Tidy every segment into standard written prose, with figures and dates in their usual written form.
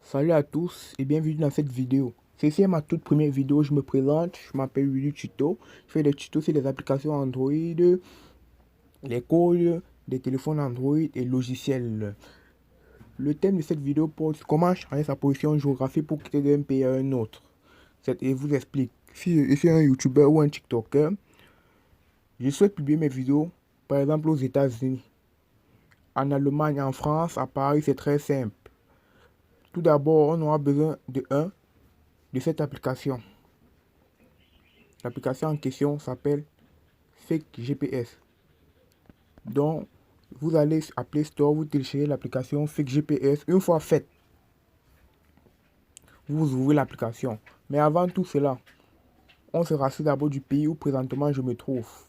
Salut à tous et bienvenue dans cette vidéo. Ceci est ma toute première vidéo, je me présente, je m'appelle Willy Tuto. Je fais des tutos sur les applications Android, les codes des téléphones Android et logiciels. Le thème de cette vidéo porte comment changer sa position géographique pour quitter d'un pays à un autre. Et vous explique. Si je suis un YouTuber ou un TikToker, je souhaite publier mes vidéos, par exemple aux États-Unis. En Allemagne, en France, à Paris, c'est très simple. Tout d'abord, on aura besoin de cette application. L'application en question s'appelle Fake GPS. Donc, vous allez à Play Store, vous téléchargez l'application Fake GPS. Une fois faite, vous ouvrez l'application. Mais avant tout cela, on se rassure d'abord du pays où présentement je me trouve.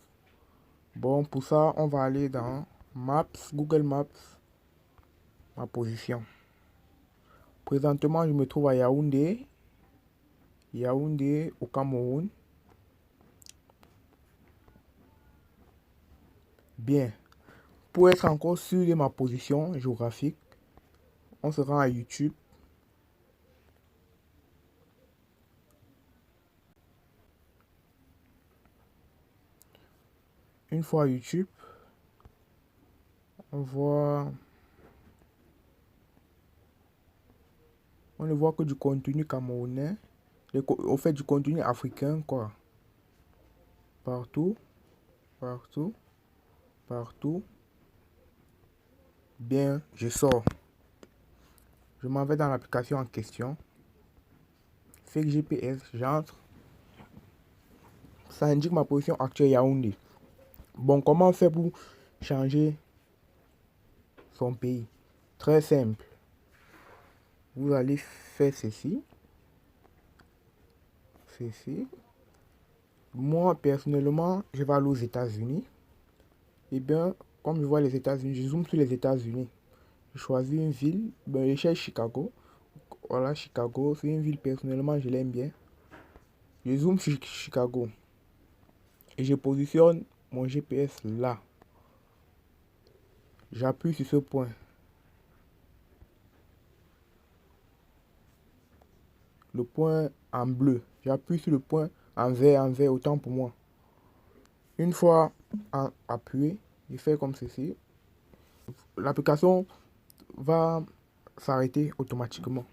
Bon, pour ça, on va aller dans Maps, Google Maps, ma position. Présentement, je me trouve à Yaoundé, au Cameroun. Bien. Pour être encore sûr de ma position géographique, on se rend à YouTube. Une fois à YouTube, on ne voit que du contenu camerounais, au fait du contenu africain quoi. Partout, partout, partout. Bien, je sors. Je m'en vais dans l'application en question. Fake GPS, j'entre. Ça indique ma position actuelle Yaoundé. Bon, comment on fait pour changer son pays? Très simple. Vous allez faire ceci. Ceci. Moi, personnellement, je vais aller aux États-Unis. Et bien, comme je vois les États-Unis, je zoome sur les États-Unis. Je choisis une ville. Ben, je cherche Chicago. Voilà, Chicago, c'est une ville, personnellement, je l'aime bien. Je zoome sur Chicago. Et je positionne mon GPS là. J'appuie sur ce point. Le point en bleu. J'appuie sur le point en vert, autant pour moi. Une fois appuyé, je fais comme ceci. L'application va s'arrêter automatiquement.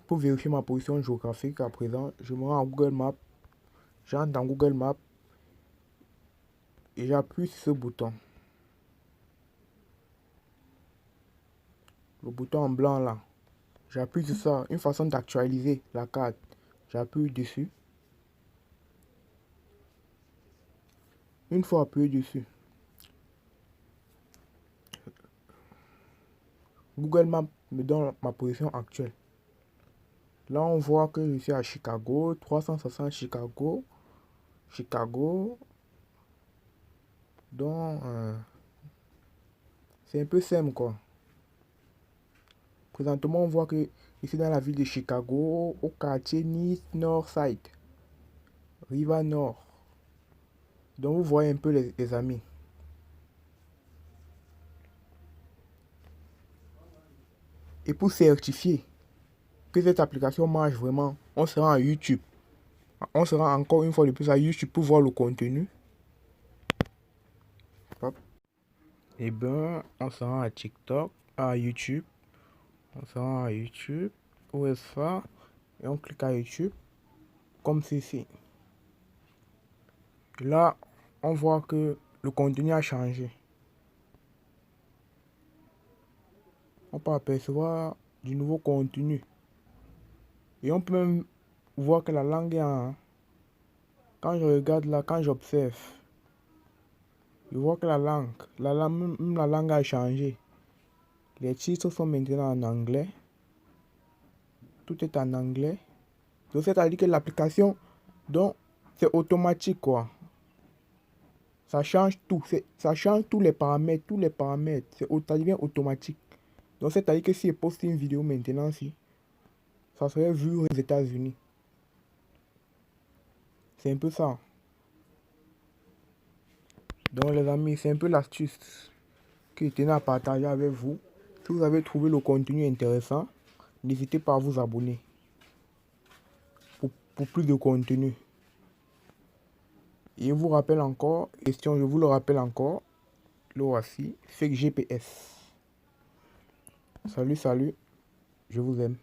Pour vérifier ma position géographique à présent, je me rends à Google Maps. J'entre dans Google Maps et j'appuie sur ce bouton. Le bouton en blanc là. J'appuie sur ça. Une façon d'actualiser la carte. J'appuie dessus. Une fois appuyé dessus, Google Maps me donne ma position actuelle. Là, on voit que je suis à Chicago, 360 Chicago. Chicago. Donc, c'est un peu simple quoi. Présentement, on voit que je suis dans la ville de Chicago, au quartier Nice Northside, Riva Nord. Donc, vous voyez un peu les amis. Et pour certifier que cette application marche vraiment, on sera à YouTube. On sera encore une fois de plus à YouTube pour voir le contenu. Hop. Et ben, on sera à TikTok, à YouTube. On sera à YouTube. Où est ça? Et on clique à YouTube. Comme ceci. Là, on voit que le contenu a changé. On peut apercevoir du nouveau contenu. Et on peut même voir que la langue est en... Quand je regarde là, quand j'observe, je vois que même la langue a changé. Les titres sont maintenant en anglais. Tout est en anglais. Donc c'est-à-dire que l'application, donc c'est automatique quoi. Ça change tout. Ça change tous les paramètres. Ça devient automatique. Donc c'est-à-dire que si je poste une vidéo maintenant, si, ça serait vu aux États-Unis. C'est un peu ça. Donc les amis, c'est un peu l'astuce que je tenais à partager avec vous. Si vous avez trouvé le contenu intéressant, n'hésitez pas à vous abonner pour plus de contenu. Et je vous rappelle encore, question, je vous le rappelle encore, le voici, Fake GPS. Salut, salut, je vous aime.